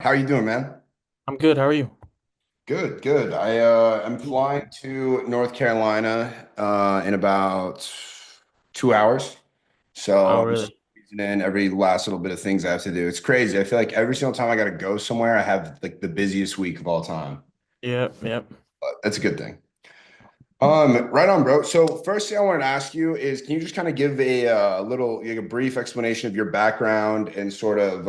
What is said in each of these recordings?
How are you doing, man? I'm good. How are you? Good, good. I'm flying to North Carolina in about 2 hours. So Oh, I'm just really? squeezing in every last little bit of things I have to do. It's crazy. I feel like every single time I got to go somewhere, I have like the busiest week of all time. Yep, yep. But that's a good thing. Right on, bro. So first thing I wanted to ask you is, can you just kind of give a little, like a brief explanation of your background and sort of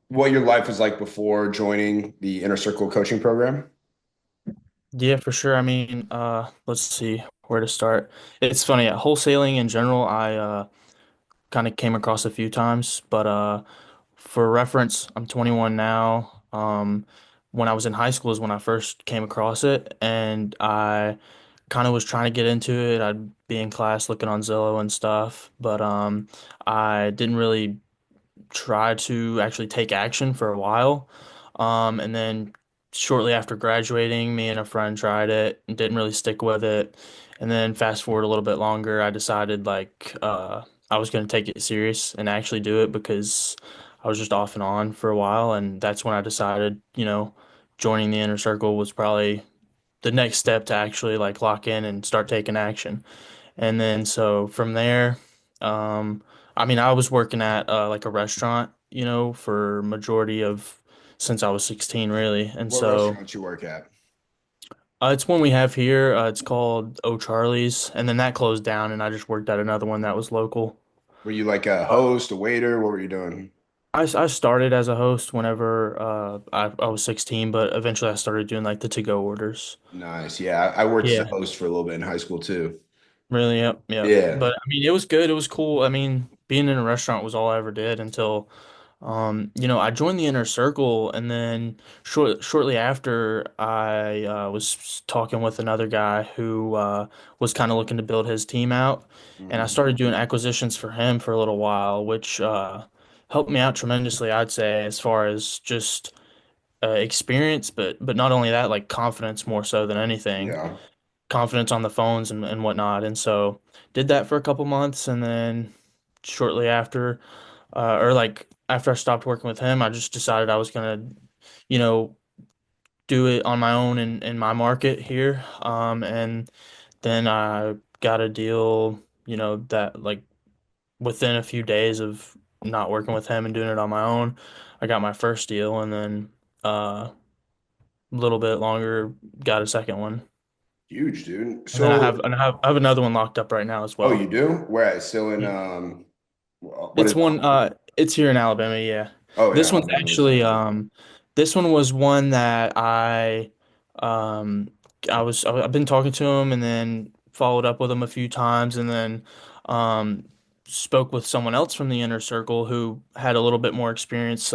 what your life was like before joining the Inner Circle coaching program? Yeah, for sure. I mean, let's see where to start. It's funny, wholesaling in general, I kind of came across a few times, but for reference, I'm 21 now. When I was in high school is when I first came across it, and I kind of was trying to get into it. I'd be in class looking on Zillow and stuff, but I didn't really try to actually take action for a while. And then shortly after graduating, me and a friend tried it and didn't really stick with it. And then fast forward a little bit longer, I decided I was going to take it serious and actually do it because I was just off and on for a while. And that's when I decided, joining the inner circle was probably the next step to actually like lock in and start taking action. And then so from there, I mean, I was working at like a restaurant, for majority of since I was 16, really. And What so restaurant you work at? it's one we have here. It's called O'Charlie's, and then that closed down, and I just worked at another one that was local. Were you like a Uh, host, a waiter? What were you doing? I started as a host whenever I was 16, but eventually I started doing like the to-go orders. Nice. Yeah, I worked as a Yeah. host for a little bit in high school too. Really, yep, yep. Yeah. But I mean, it was good. It was cool. I mean, being in a restaurant was all I ever did until, I joined the inner circle, and then shortly after, I was talking with another guy who was kind of looking to build his team out, and I Mhm. started doing acquisitions for him for a little while, which helped me out tremendously, I'd say, as far as just experience, but not only that, like confidence more so than anything Yeah. confidence on the phones and whatnot. And so did that for a couple months, and then shortly after, or like after I stopped working with him, I just decided I was gonna, you know, do it on my own in my market here. And then I got a deal, that like within a few days of not working with him and doing it on my own, I got my first deal, and then a little bit longer got a second one. Huge, dude. And then So, I have another one locked up right now as oh, well. you do? Where at? Still in Yeah. what is It's one it's here in Alabama, yeah. Oh yeah, This one's Alabama is actually nice. this one was one that um I've been talking to him and then followed up with him a few times, and then um spoke with someone else from the inner circle who had a little bit more experience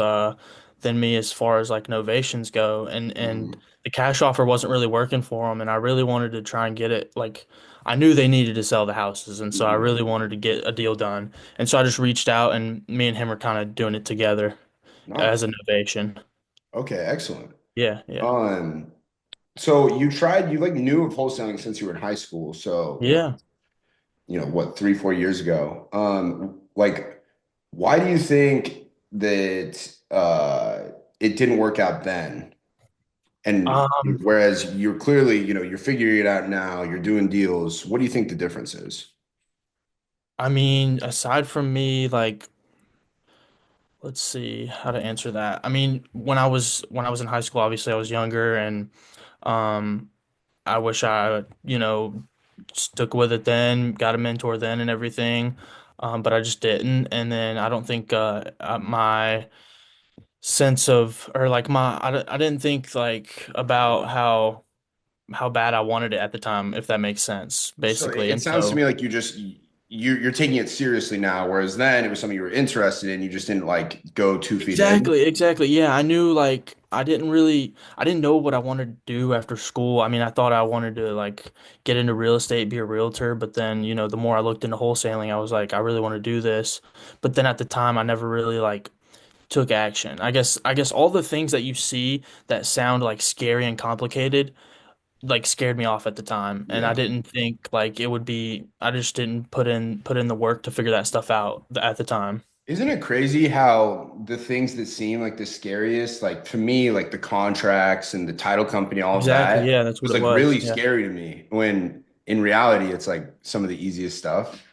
than me as far as like novations go, and Mhm. the cash offer wasn't really working for him, and I really wanted to try and get it like I knew they needed to sell the houses, and so I Mhm. really wanted to get a deal done. And so I just reached out, and me and him are kind of doing it together as Nice. an innovation. Okay, excellent. Yeah, yeah, Um, so you like knew of wholesaling since you were in high school. So, yeah. what, 3, 4 years ago. Like, why do you think that it didn't work out then? And Um, whereas you're clearly, you're figuring it out now, you're doing deals. What do you think the difference is? I mean, aside from me, like, let's see how to answer that. I mean, when I was in high school, obviously I was younger, and um, I wish I, stuck with it then, got a mentor then, and everything. But I just didn't, and then I don't think my sense of or like I didn't think like about how bad I wanted it at the time, if that makes sense, So basically. it And sounds to me so like you're taking it seriously now, whereas then it was something you were interested in. You just didn't like go 2 feet in. exactly. Yeah, I knew like I didn't know what I wanted to do after school. I mean, I thought I wanted to like get into real estate, be a realtor, but then, the more I looked into wholesaling, I was like, I really want to do this. But then at the time I never really like took action. I guess all the things that you see that sound like scary and complicated like scared me off at the time, and I Yeah. didn't think like it would be I just didn't put in the work to figure that stuff out at the time. Isn't it crazy how the things that seem like the scariest, like to me, like the contracts and the title company, all of Exactly. that Yeah, that's what was it like was. really Yeah. scary to me when in reality it's like some of the easiest stuff.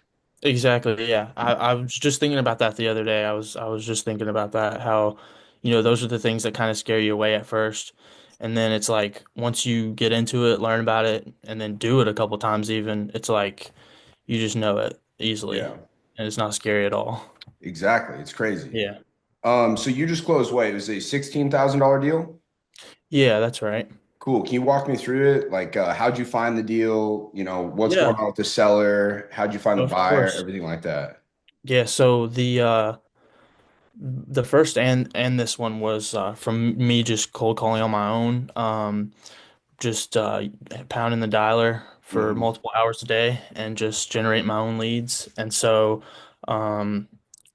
Exactly. Yeah. I was just thinking about that the other day. I was just thinking about that, how, those are the things that kind of scare you away at first. And then it's like once you get into it, learn about it, and then do it a couple times even, it's like you just know it easily. Yeah, And it's not scary at all. exactly. It's crazy. Yeah. So you just closed what? It was a $16,000 deal? Yeah, that's right. Cool. Can you walk me through it? Like, how'd you find the deal? What's going Yeah, on with the seller? How'd you find the of buyer? course. Everything like that. Yeah, so the first and this one was from me just cold calling on my own. Just pounding the dialer for Hmm. multiple hours a day and just generate my own leads. And so, um,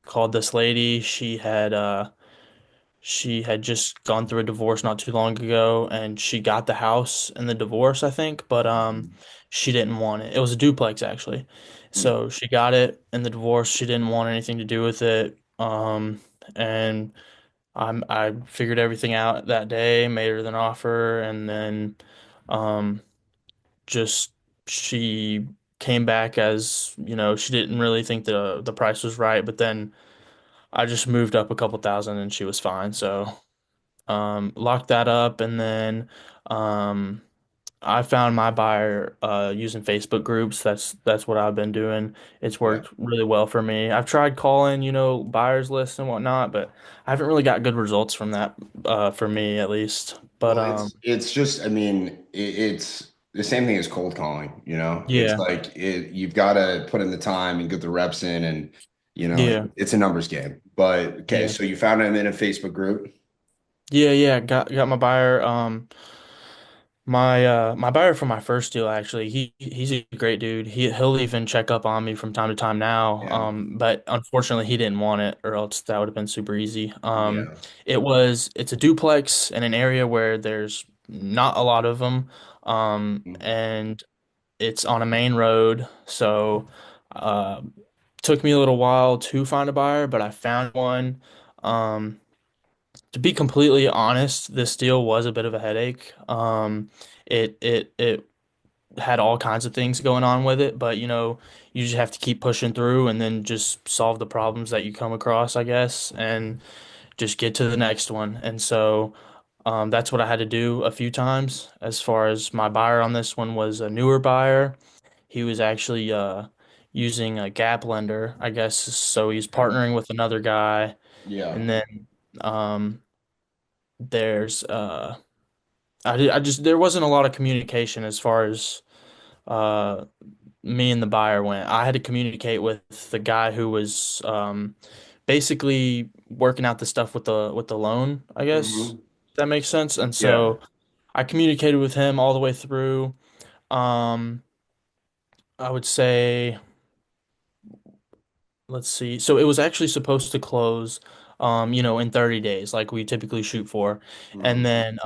called this lady. She had just gone through a divorce not too long ago, and she got the house in the divorce, I think, but she didn't want it. It was a duplex actually. So she got it in the divorce. She didn't want anything to do with it. And I figured everything out that day, made her an offer, and then um, just she came back as, she didn't really think the price was right, but then I just moved up a couple thousand and she was fine. So locked that up, and then um, I found my buyer using Facebook groups. That's what I've been doing. It's Yeah. worked really well for me. I've tried calling, buyers lists and whatnot, but I haven't really got good results from that, for me at least. But Well, it's just, I mean, it's the same thing as cold calling, you know? It's yeah, like you've got to put in the time and get the reps in and yeah, it's a numbers game. But okay, yeah. so you found him in a Facebook group. Yeah, yeah, got my buyer. My buyer for my first deal, actually, he's a great dude. He'll even check up on me from time to time now. Yeah. But unfortunately he didn't want it, or else that would have been super easy. Yeah. It's a duplex in an area where there's not a lot of them. And it's on a main road, so uh took me a little while to find a buyer, but I found one. Um to be completely honest, this deal was a bit of a headache. It had all kinds of things going on with it, but you just have to keep pushing through and then just solve the problems that you come across, I guess, and just get to the next one. And so that's what I had to do a few times. As far as my buyer on this one was a newer buyer. He was actually using a gap lender, I guess. So he's Okay. partnering with another guy, Yeah. and then um, there's I just there wasn't a lot of communication as far as uh me and the buyer went. I had to communicate with the guy who was basically working out the stuff with the loan, I guess. Hmm. If that makes sense. And Yeah. so I communicated with him all the way through. Um I would say, let's see. So it was actually supposed to close in 30 days like we typically shoot for. And Hmm. then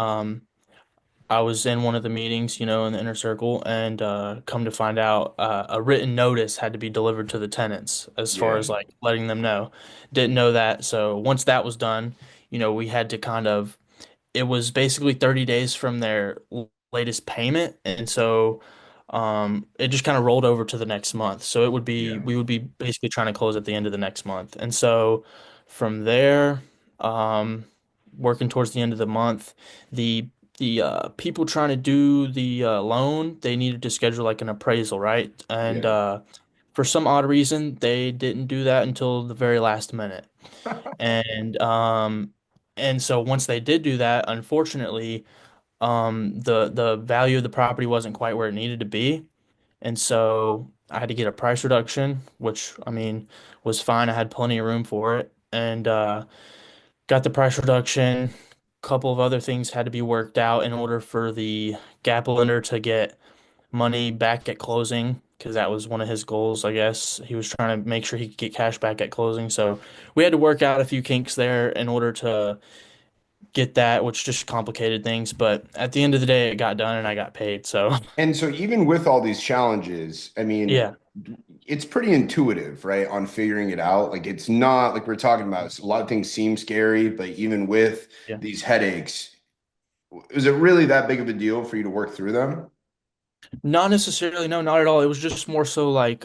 I was in one of the meetings, in the inner circle, and come to find out, a written notice had to be delivered to the tenants as far Yeah. as like letting them know. Didn't know that. So once that was done, we had to kind of, it was basically 30 days from their latest payment, and so it just kind of rolled over to the next month. So Yeah. we would be basically trying to close at the end of the next month. And so from there, um working towards the end of the month, the people trying to do the loan, they needed to schedule like an appraisal, right? And Yeah. for some odd reason, they didn't do that until the very last minute. And so once they did do that, unfortunately, the value of the property wasn't quite where it needed to be. And so I had to get a price reduction, which I mean was fine. I had plenty of room for it, and got the price reduction. A couple of other things had to be worked out in order for the gap lender to get money back at closing, because that was one of his goals, I guess. He was trying to make sure he could get cash back at closing. So we had to work out a few kinks there in order to get that, which just complicated things. But at the end of the day, it got done and I got paid. So And so even with all these challenges, I mean, yeah, it's pretty intuitive, right, on figuring it out. Like it's not like we're talking about, a lot of things seem scary, but even with yeah. these headaches, is it really that big of a deal for you to work through them? Not necessarily, no, not at all. It was just more so like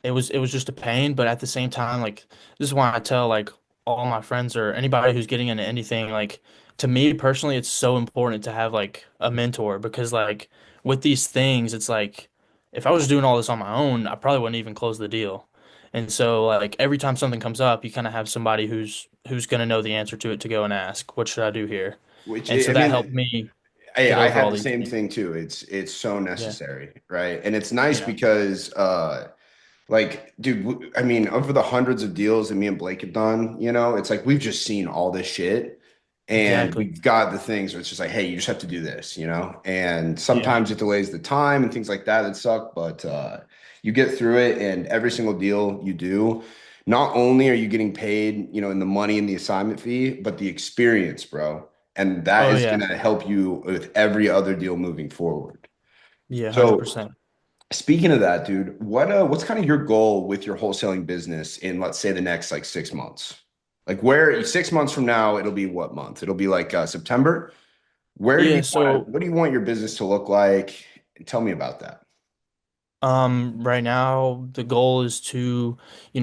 it was just a pain, but at the same time, like this is why I tell like all my friends or anybody who's getting into anything, like to me personally, it's so important to have like a mentor because like with these things, it's like if I was doing all this on my own, I probably wouldn't even close the deal. And so like every time something comes up, you kind of have somebody who's gonna know the answer to it to go and ask, what should I do here? Which And so I that helped mean, me get I over had all the these same things. thing too. It's so Yeah. necessary, right? And it's nice Yeah. because like, dude, I mean, over the hundreds of deals that me and Blake have done, it's like we've just seen all this shit and Exactly. we've got the things where it's just like, hey, you just have to do this. And Yeah. sometimes it delays the time and things like that that suck, but you get through it and every single deal you do, not only are you getting paid, in the money and the assignment fee, but the experience, bro. And that Oh is yeah. gonna help you with every other deal moving forward. Yeah, So 100%. speaking of that, dude, what's kind of your goal with your wholesaling business in, let's say, the next like 6 months? Like where 6 months from now, it'll be what month? It'll be like September. Yeah, so What do you want your business to look like? Tell me about that. right now the goal is to,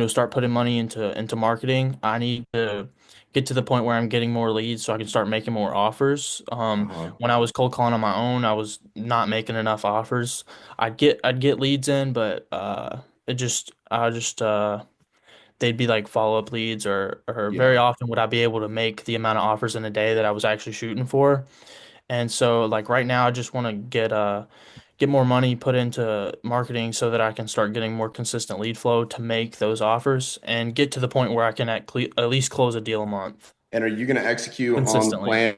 start putting money into marketing. I need to get to the point where I'm getting more leads so I can start making more offers. Uh-huh. When I was cold calling on my own, I was not making enough offers. I'd get leads in, but it just I just they'd be like follow-up leads or very Yeah. often would I be able to make the amount of offers in a day that I was actually shooting for. And so like right now I just want to get more money put into marketing so that I can start getting more consistent lead flow to make those offers and get to the point where I can at least close a deal a month And are you going to execute on the consistently. plan?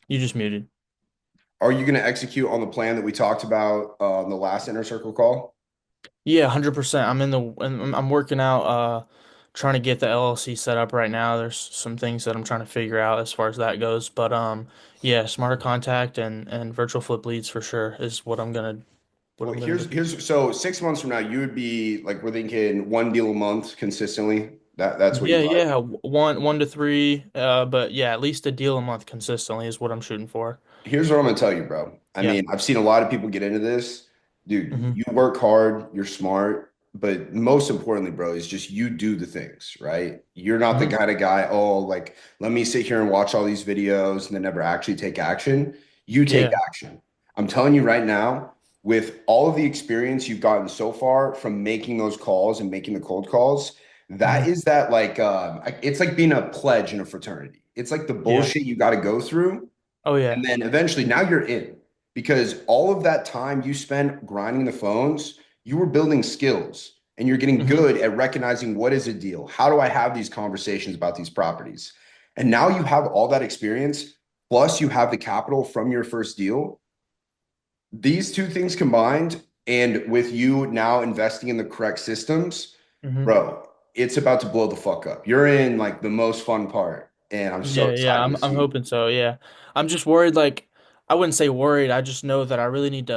You just muted. Are you going to execute on the plan that we talked about on the last inner circle call? Yeah, 100%. I'm working out trying to get the LLC set up right now. There's some things that I'm trying to figure out as far as that goes, but yeah, smarter contact and virtual flip leads for sure is what Well, I'm gonna do. here's so 6 months from now, you would be like we're thinking one deal a month consistently. That's what Yeah, you'd like. yeah, one to three, but yeah, at least a deal a month consistently is what I'm shooting for. Here's what I'm gonna tell you, bro. I Yeah. mean, I've seen a lot of people get into this. Dude, Hmm. you work hard, you're smart, but most importantly, bro, is just you do the things, right? You're not the Hmm. kind of guy, oh, like, let me sit here and watch all these videos and then never actually take action. You take Yeah. action. I'm telling you right now, with all of the experience you've gotten so far from making those calls and making the cold calls, that Hmm. is that like it's like being a pledge in a fraternity. It's like the Yeah. bullshit you got to go through Oh and yeah. then eventually now you're in because all of that time you spent grinding the phones, you were building skills and you're getting Hmm. good at recognizing what is a deal? How do I have these conversations about these properties? And now you have all that experience, plus you have the capital from your first deal. These two things combined, and with you now investing in the correct systems, Hmm. bro, it's about to blow the fuck up. You're in like the most fun part, and I'm so Yeah, yeah. excited I'm to I'm see. hoping so. Yeah. I'm just worried. Like, I wouldn't say worried. I just know that I really need to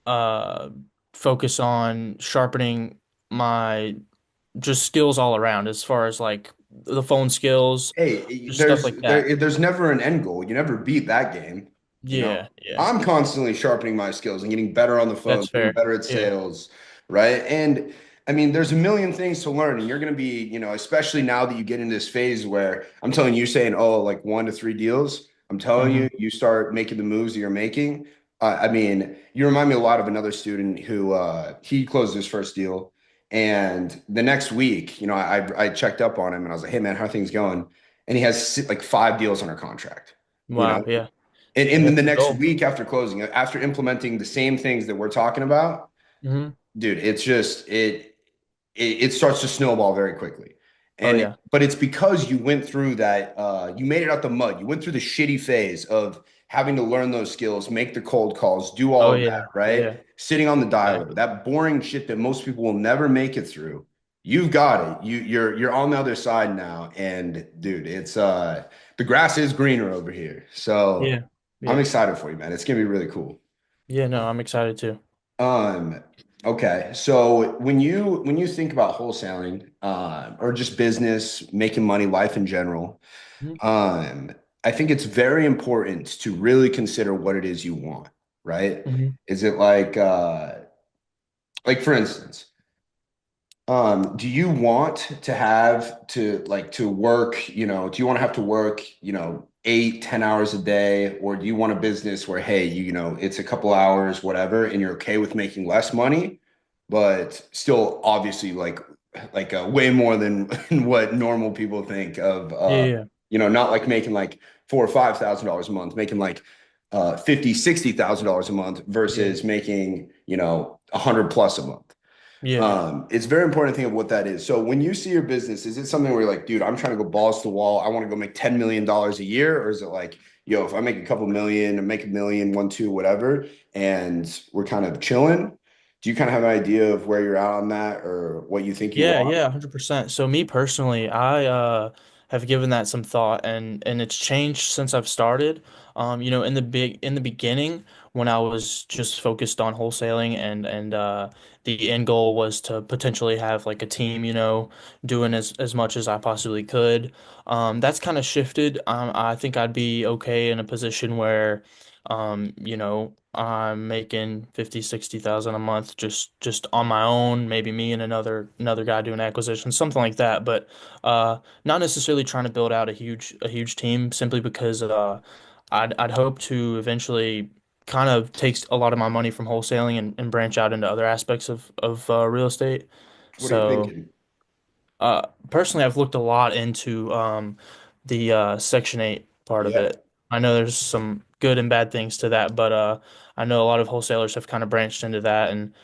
uh focus on sharpening my just skills all around as far as like the phone skills, Hey, just stuff like that. there's never an end goal. You never beat that game, you know. Yeah, yeah. I'm constantly sharpening my skills and getting better on the phone, That's getting fair. better at Yeah. sales, right? And I mean, there's a million things to learn, and you're going to be, especially now that you get in this phase where I'm telling you, saying, oh, like 1 to 3 deals. I'm telling you, Hmm. you start making the moves that you're making. I mean, you remind me a lot of another student who he closed his first deal. And the next week, I checked up on him and I was like, hey man, how are things going? And he has like 5 deals on our contract, you know? Wow, yeah. And then That's the the next goal. week after closing, after implementing the same things that we're talking about, Hmm. dude, it's just it starts to snowball very quickly. Oh And yeah. but it's because you went through that you made it out the mud. You went through the shitty phase of having to learn those skills, make the cold calls, do all Oh of that, yeah. right? Yeah. Sitting on the dialer, Exactly. that boring shit that most people will never make it through. you've got it. You're on the other side now, and dude, it's the grass is greener over here. So Yeah. I'm Yeah. excited for you, man. It's gonna be really cool. Yeah, no, I'm excited too. Um, okay. So when you think about wholesaling, or just business, making money, life in general, Mhm. um, I think it's very important to really consider what it is you want, right? Mhm. Is it like for instance, do you want to have to work, do you want to have to work, 8, 10 hours a day, or do you want a business where, hey, it's a couple hours, whatever, and you're okay with making less money, but still obviously like way more than what normal people think of, Yeah, yeah. not like making like $4 or $5 thousand a month, making like 50, $60,000 a month Yeah. versus making, 100 plus a month. Yeah. It's very important to think of what that is. So when you see your business, is it something where you're like, dude, I'm trying to go balls to the wall. I want to go make $10 million a year, or is it like, yo, if I make a couple million and make a million, one, two, whatever, and we're kind of chilling? Do you kind of have an idea of where you're at on that, or what you think you Yeah, want? yeah, 100%. So me personally, I have given that some thought and it's changed since I've started. In the beginning when I was just focused on wholesaling and the end goal was to potentially have like a team, doing as much as I possibly could. That's kind of shifted. I think I'd be okay in a position where I'm making 50, 60,000 a month just on my own, maybe me and another guy doing acquisitions, something like that. But not necessarily trying to build out a huge team simply because I'd hope to eventually kind of take a lot of my money from wholesaling and branch out into other aspects of real estate. What are you So thinking? personally, I've looked a lot into the Section 8 part of Yeah, it. I know there's some good and bad things to that, but I know a lot of wholesalers have kind of branched into that, and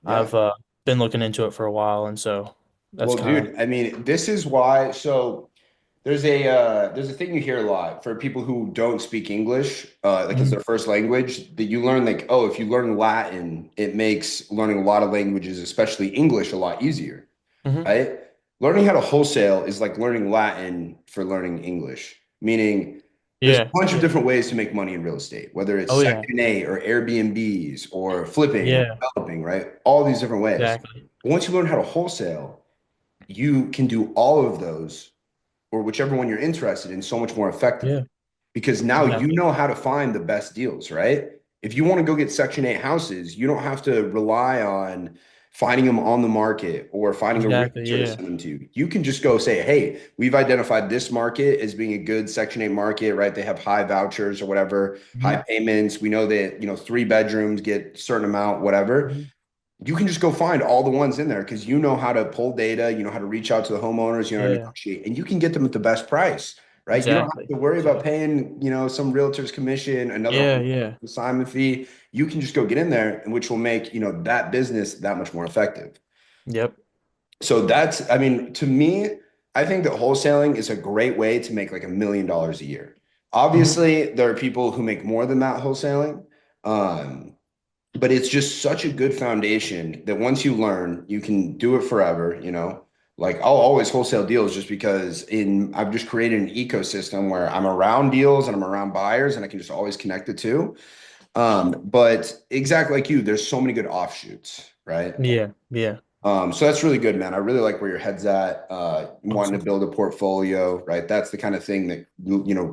yeah. I've been looking into it for a while, and so that's Well, kind of dude, I mean, this is why. So there's a thing you hear a lot for people who don't speak English, like as Mhm. their first language, that you learn like, oh, if you learn Latin, it makes learning a lot of languages, especially English, a lot easier, Mhm. right? Learning how to wholesale is like learning Latin for learning English, meaning there's a Yeah, bunch of yeah. different ways to make money in real estate, whether it's Oh yeah, Section 8 or Airbnbs or flipping or yeah, developing, right? All these different ways. exactly. But once you learn how to wholesale, you can do all of those or whichever one you're interested in so much more effectively Yeah, because now you exactly. know how to find the best deals, right? If you want to go get Section 8 houses, you don't have to rely on finding them on the market or finding a Exactly. realtor to Yeah. send them to. You can just go say, hey, we've identified this market as being a good Section 8 market, right? They have high vouchers or whatever, high Mhm. payments. We know that, 3 bedrooms get a certain amount, whatever. Mhm. You can just go find all the ones in there because you know how to pull data, you know how to reach out to the homeowners, you know how to Yeah, negotiate, and you can get them at the best price, right? You don't have exactly. to worry about Exactly. paying, some realtor's commission, another Yeah, yeah. assignment fee. You can just go get in there, and which will make, that business that much more effective. Yep. So that's, I mean, to me, I think that wholesaling is a great way to make like $1 million a year. Mhm. Obviously, there are people who make more than that wholesaling. Um, but it's just such a good foundation that once you learn, you can do it forever. Like I'll always wholesale deals just because I've just created an ecosystem where I'm around deals and I'm around buyers and I can just always connect the two. But exactly like you, there's so many good offshoots, right? Yeah, yeah. So that's really good, man. I really like where your head's at, wanting Awesome. to build a portfolio, right? That's the kind of thing that,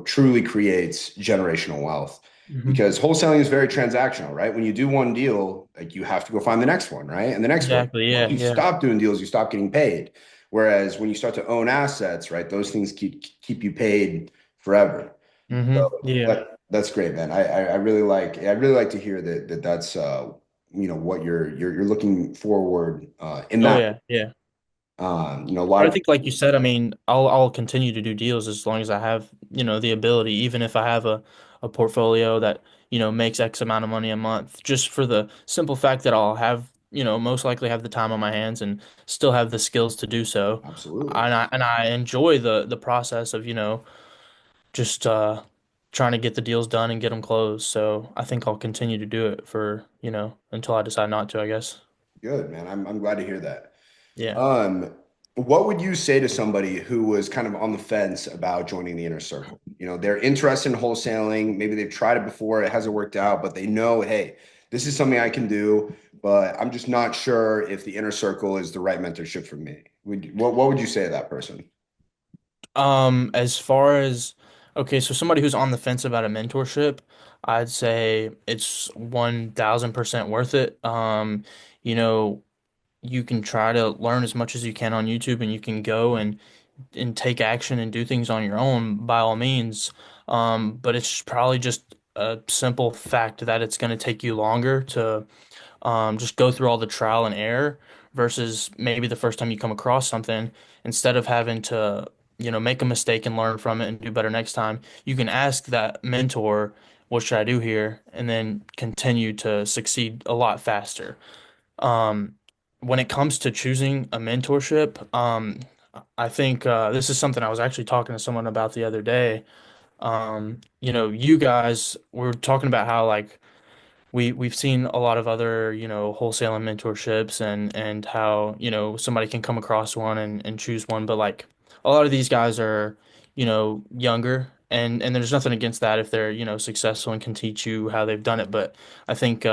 truly creates generational wealth Mhm. because wholesaling is very transactional, right? When you do one deal, like you have to go find the next one, right? And the next one. Exactly. Once Yeah, you yeah. stop doing deals, you stop getting paid. Whereas when you start to own assets, right, those things keep you paid forever. Yeah. That's great, man. I really like to hear that's what you're looking forward in Oh that. yeah, yeah. A lot But I of think, like you said, I mean, I'll continue to do deals as long as I have, the ability, even if I have a portfolio that, makes X amount of money a month, just for the simple fact that I'll have, most likely have the time on my hands and still have the skills to do so. absolutely And I enjoy the process of, just trying to get the deals done and get them closed. So I think I'll continue to do it for, until I decide not to, I guess. good, man. I'm glad to hear that. Yeah. Um, what would you say to somebody who was kind of on the fence about joining the inner circle? You know, they're interested in wholesaling. Maybe they've tried it before, it hasn't worked out, but they know, hey, this is something I can do, but I'm just not sure if the inner circle is the right mentorship for me. What would you say to that person? As far as okay, so somebody who's on the fence about a mentorship, I'd say it's 1000% worth it. You know, you can try to learn as much as you can on YouTube and you can go and take action and do things on your own by all means. But it's probably just a simple fact that it's going to take you longer to just go through all the trial and error versus maybe the first time you come across something, instead of having to, make a mistake and learn from it and do better next time, you can ask that mentor, what should I do here? And then continue to succeed a lot faster. Um, when it comes to choosing a mentorship, I think this is something I was actually talking to someone about the other day. You guys were talking about how like we've seen a lot of other, wholesaling mentorships and how, somebody can come across one and choose one, but like a lot of these guys are, younger and there's nothing against that if they're, successful and can teach you how they've done it. But I think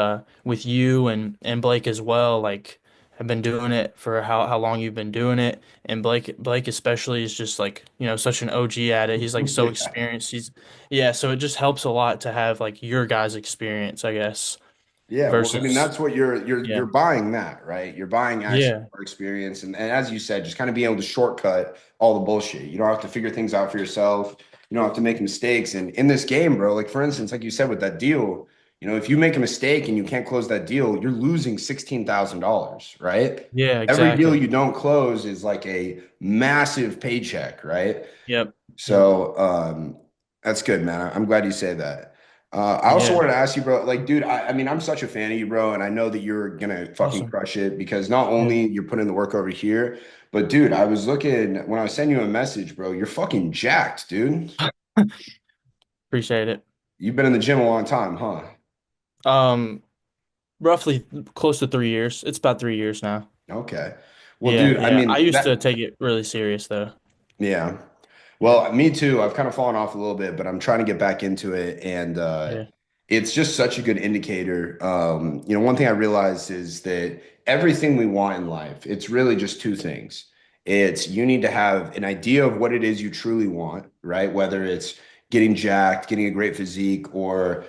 with you and Blake as well, like have been doing it for how long you've been doing it. And Blake especially is just like, such an OG at it. He's like so Yeah. experienced. Yeah, so it just helps a lot to have like your guys' experience, I guess, Yeah, well, I mean, versus that's what you're yeah. buying that, right? You're buying actually Yeah. more experience, and as you said, just kind of being able to shortcut all the bullshit. You don't have to figure things out for yourself. You don't have to make mistakes. And in this game, bro, like for instance, like you said with that deal, if you make a mistake and you can't close that deal, you're losing $16,000, right? Yeah, Every deal exactly. you don't close is like a massive paycheck, right? Yep. Yep. So that's good, man. I'm glad you say that. I also Yeah. wanted to ask you, bro, like, dude, I mean, I'm such a fan of you, bro, and I know that you're gonna fucking Awesome. crush it because not Yeah. only you're putting the work over here, but dude, I was looking when I was sending you a message, bro, you're fucking jacked, dude. Appreciate it. You've been in the gym a long time, huh? Um, roughly close to 3 years. It's about 3 years now. Okay. Well, Yeah, dude, I yeah. I mean, used to that take it really serious though. yeah. Yeah. Well, me too. I've kind of fallen off a little bit, but I'm trying to get back into it. And Yeah. it's just such a good indicator. One thing I realized is that everything we want in life, it's really just two things. It's you need to have an idea of what it is you truly want, right? Whether it's getting jacked, getting a great physique, or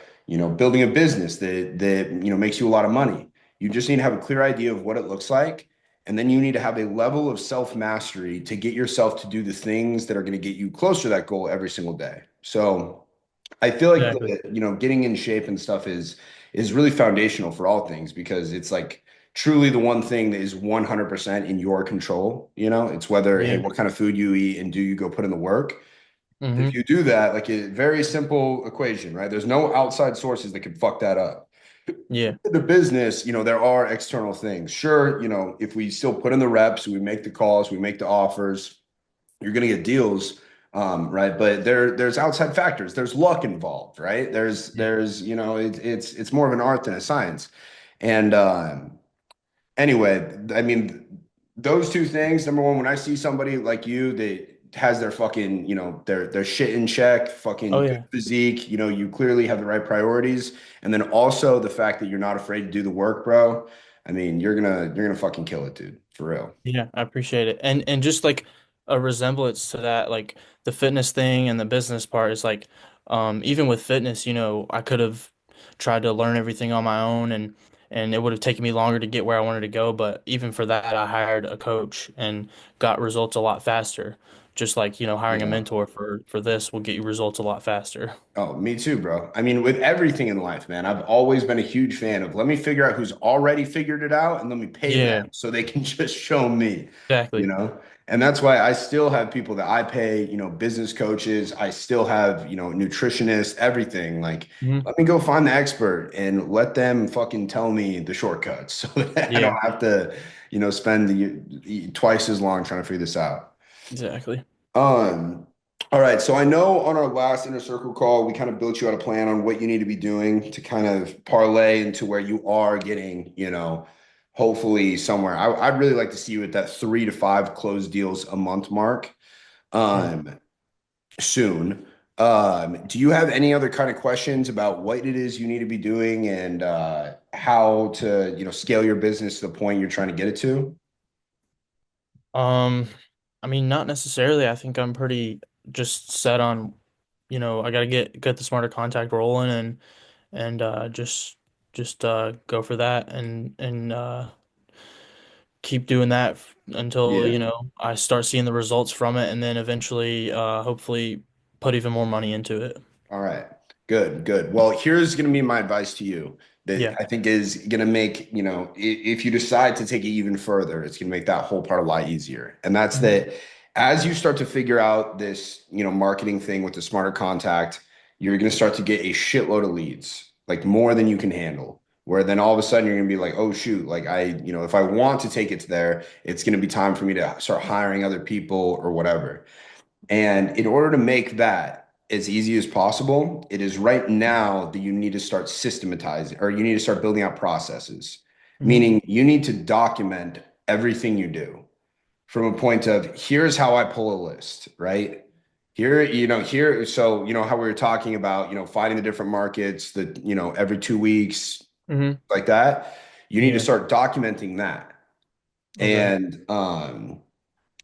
building a business that makes you a lot of money. You just need to have a clear idea of what it looks like. And then you need to have a level of self mastery to get yourself to do the things that are going to get you closer to that goal every single day. So I feel like Exactly. getting in shape and stuff is really foundational for all things because it's like truly the one thing that is 100% in your control. It's whether, hey, Yeah. what kind of food you eat and do you go put in the work. If Mm-hmm. you do that, like a very simple equation, right? There's no outside sources that could fuck that up. Yeah. The business, there are external things. Sure, if we still put in the reps, we make the calls, we make the offers, you're going to get deals, right? But there's outside factors. There's luck involved, right? Yeah. It's more of an art than a science. And anyway, I mean, those two things. Number one, when I see somebody like you that has their fucking, their shit in check, Oh fucking good yeah. physique, you clearly have the right priorities. And then also the fact that you're not afraid to do the work, bro. I mean, you're gonna fucking kill it, dude, for real. Yeah, I appreciate it. And just like a resemblance to that, like the fitness thing and the business part is like even with fitness, I could have tried to learn everything on my own and it would have taken me longer to get where I wanted to go, but even for that I hired a coach and got results a lot faster. Just like, hiring a Yeah. mentor for this will get you results a lot faster. Oh, me too, bro. I mean, with everything in life, man, I've always been a huge fan of let me figure out who's already figured it out and let me pay them Yeah, so they can just show me, you exactly. know? And that's why I still have people that I pay, business coaches. I still have, nutritionists, everything. Like, Hmm. let me go find the expert and let them fucking tell me the shortcuts so that I don't Yeah, have to, spend twice as long trying to figure this out. exactly. Um, all right. So I know on our last inner circle call, we kind of built you out a plan on what you need to be doing to kind of parlay into where you are getting, hopefully somewhere. I'd really like to see you at that 3 to 5 closed deals a month mark. Yeah. Um, soon. Do you have any other kind of questions about what it is you need to be doing and how to, scale your business to the point you're trying to get it to? Um, I mean, not necessarily. I think I'm pretty just set on, I gotta get the smarter contact rolling and just go for that and keep doing that until, Yeah. I start seeing the results from it and then eventually hopefully put even more money into it. All right. Good, good. Well, here's going to be my advice to you that Yeah. I think is going to make, if you decide to take it even further, it's going to make that whole part a lot easier. And that's Mhm. that as you start to figure out this, marketing thing with the smarter contact, you're going to start to get a shitload of leads, like more than you can handle. Where then all of a sudden you're going to be like, oh, shoot, like if I want to take it to there, it's going to be time for me to start hiring other people or whatever. And in order to make that as easy as possible, it is right now that you need to start systematizing or you need to start building out processes, Hmm. meaning you need to document everything you do from a point of here's how I pull a list, right? So, how we were talking about, finding the different markets that, every 2 weeks, Hmm. like that, you need to Yeah. start documenting that. Okay. And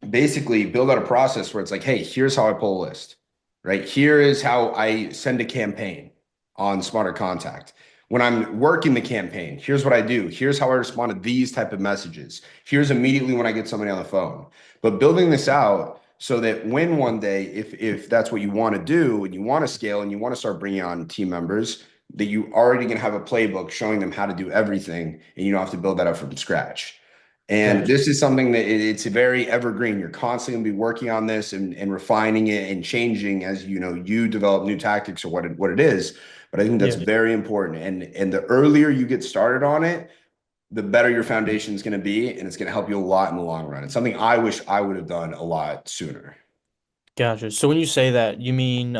basically build out a process where it's like, hey, here's how I pull a list, right? Here is how I send a campaign on Smarter Contact. When I'm working the campaign, here's what I do. Here's how I respond to these type of messages. Here's immediately when I get somebody on the phone. But building this out so that when one day, if that's what you want to do and you want to scale and you want to start bringing on team members, that you already gonna have a playbook showing them how to do everything, and you don't have to build that up from scratch. And Gotcha. this is something that it's very evergreen. You're constantly gonna be working on this and refining it and changing as you develop new tactics or what it is. But I think that's Yeah. very important. And the earlier you get started on it, the better your foundation is going to be, and it's going to help you a lot in the long run. It's something I wish I would have done a lot sooner. Gotcha. So when you say that, you mean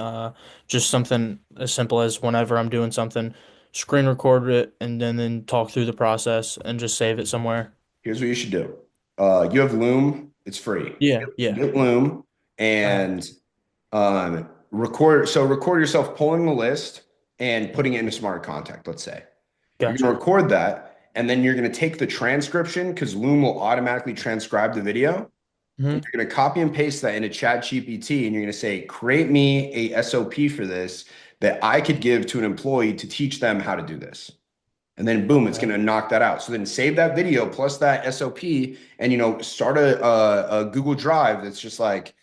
just something as simple as whenever I'm doing something, screen record it and then talk through the process and just save it somewhere. Here's what you should do. You have Loom. It's free. Yeah, yeah. Get Loom I have. and record. So record yourself pulling the list and putting it into smart contact, let's say. You're going to Gotcha. record that, and then you're going to take the transcription because Loom will automatically transcribe the video. And Hmm. you're going to copy and paste that into Chat GPT, and you're going to say, create me a SOP for this that I could give to an employee to teach them how to do this. And then boom, it's going Okay. to knock that out. So then save that video plus that SOP and, start a Google Drive that's just like,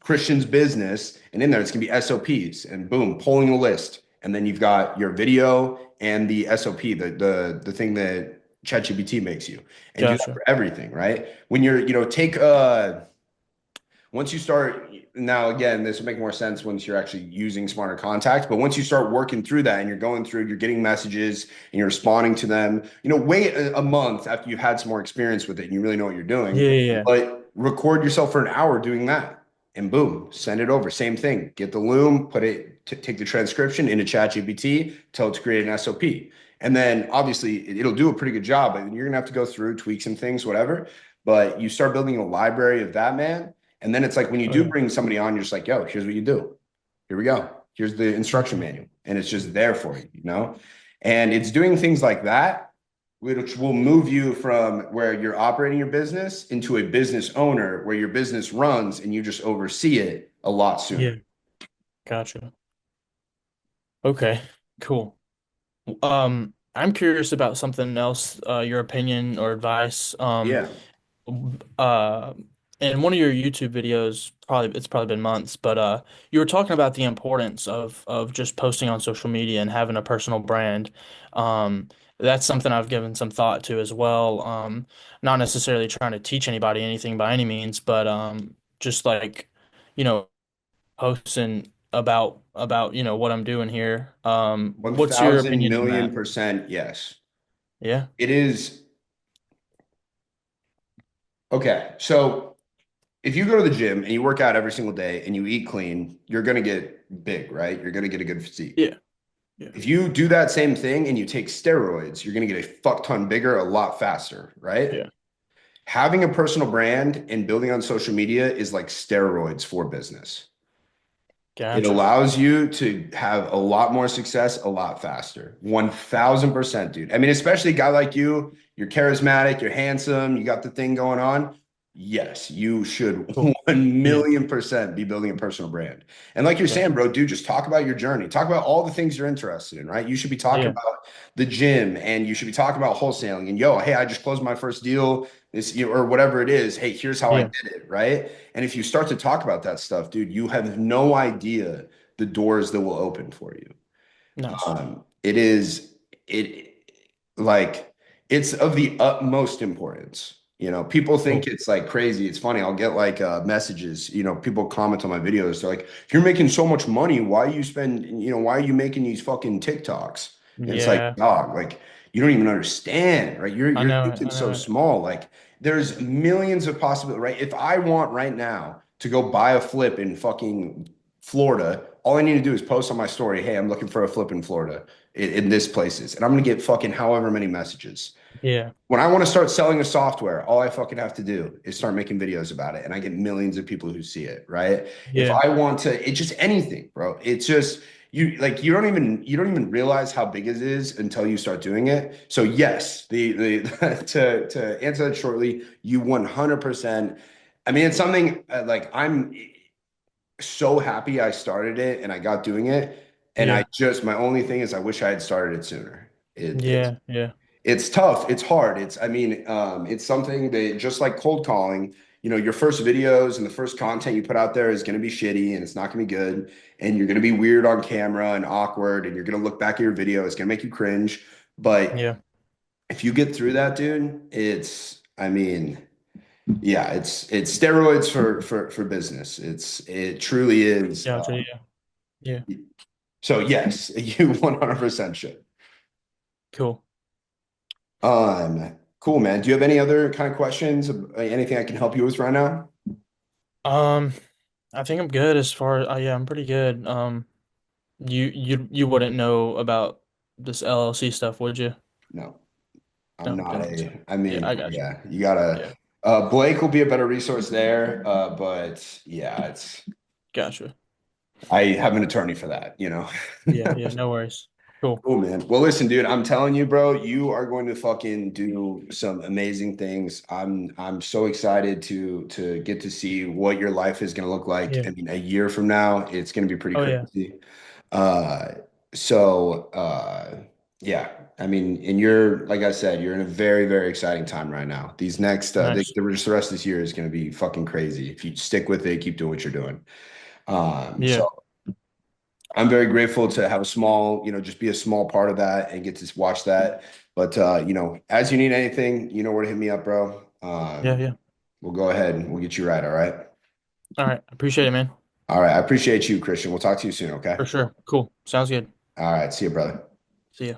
Christian's business. And in there, it's going to be SOPs and boom, pulling a list. And then you've got your video and the SOP, the thing that ChatGPT makes you, and do that Gotcha. for everything, right? When you're, take once you start, now again, this will make more sense once you're actually using smarter contacts, but once you start working through that and you're going through, you're getting messages and you're responding to them, wait a month after you've had some more experience with it and you really know what you're doing, Yeah, yeah, yeah. but record yourself for an hour doing that and boom, send it over. Same thing. Get the Loom, take the transcription into ChatGPT, tell it to create an SOP. And then obviously it'll do a pretty good job, but you're gonna have to go through, tweak some things, whatever. But you start building a library of that, man, and then it's like when you Oh do yeah. bring somebody on, you're just like, yo, here's what you do. Here we go. Here's the instruction Mhm. manual. And it's just there for you. And it's doing things like that, which will move you from where you're operating your business into a business owner where your business runs and you just oversee it a lot Yeah. sooner. Gotcha. Okay. Cool. I'm curious about something else, your opinion or advice. Yeah. Uh, in one of your YouTube videos, it's probably been months, but you were talking about the importance of just posting on social media and having a personal brand. Um, that's something I've given some thought to as well. Not necessarily trying to teach anybody anything by any means, but just like, you know, posting about what I'm doing here. What's your 1,000 opinion on million that? percent yes. Yeah. It is. Okay. So if you go to the gym and you work out every single day and you eat clean, you're going to get big, right? You're going to get a good physique. Yeah. Yeah. If you do that same thing and you take steroids, you're going to get a fuck ton bigger a lot faster, right? Yeah. Having a personal brand and building on social media is like steroids for business. It Gotcha. allows you to have a lot more success a lot faster. 1000%, dude. I mean, especially a guy like you, you're charismatic, you're handsome, you got the thing going on. Yes, you should Cool. 1 Yeah. million percent be building a personal brand. And like you're Yeah. saying, bro, dude, just talk about your journey. Talk about all the things you're interested in, right? You should be talking Yeah. about the gym and you should be talking about wholesaling and yo, hey, I just closed my first deal this year or whatever it is. Hey, here's how I Yeah. did it, right? And if you start to talk about that stuff, dude, you have no idea the doors that will open for you. Nice. It is it like it's of the utmost importance. You know, people think Cool. it's like crazy. It's funny. I'll get like messages, you know, people comment on my videos. They're like, if you're making so much money, why are you making these fucking TikToks? And it's like, Yeah. dog, like you don't even understand, right? You're I you're know it. thinking I so know it. small. Like there's millions of possibilities, right? If I want right now to go buy a flip in fucking Florida, all I need to do is post on my story, hey, I'm looking for a flip in Florida in this places. And I'm gonna get fucking however many messages. Yeah. When I want to start selling a software, all I fucking have to do is start making videos about it. And I get millions of people who see it, right? If Yeah. I want to, it's just anything, bro. It's just you don't even realize how big it is until you start doing it. So yes, the to answer that shortly, you 100%. I mean, it's something like I'm so happy I started it and I got doing it. And Yeah. my only thing is I wish I had started it sooner. Yeah. Yeah. It's tough. It's hard. It's something that just like cold calling, you know, your first videos and the first content you put out there is going to be shitty and it's not going to be good. And you're going to be weird on camera and awkward. And you're going to look back at your video. It's going to make you cringe. But Yeah. if you get through that, dude, yeah, it's steroids for business. It truly is. Gotcha. Yeah. Yeah. So yes, you 100% should. Cool. Cool, man. Do you have any other kind of questions? Anything I can help you with right now? Um, I think I'm good as far as yeah, I'm pretty good. You wouldn't know about this LLC stuff, would you? No, I'm No, not don't think so. I Yeah, I mean, got you. yeah, you gotta, Yeah, Blake will be a better resource there. But yeah, gotcha. I have an attorney for that, you know? Yeah, yeah, no worries. Cool. Cool, man. Well, listen, dude, I'm telling you, bro, you are going to fucking do some amazing things. I'm so excited to get to see what your life is going to look like. Yeah. I mean, a year from now, it's going to be pretty Oh yeah. crazy. Uh, so yeah, I mean, and you're like I said, you're in a very, very exciting time right now. These next Nice. the rest of this year is going to be fucking crazy if you stick with it, keep doing what you're doing. Yeah. So I'm very grateful to have a small, you know, just be a small part of that and get to watch that. But you know, as you need anything, you know where to hit me up, bro. Yeah, yeah. We'll go ahead and we'll get you right. All right. All right. Appreciate it, man. All right. I appreciate you, Christian. We'll talk to you soon. Okay. For sure. Cool. Sounds good. All right. See you, brother. See ya.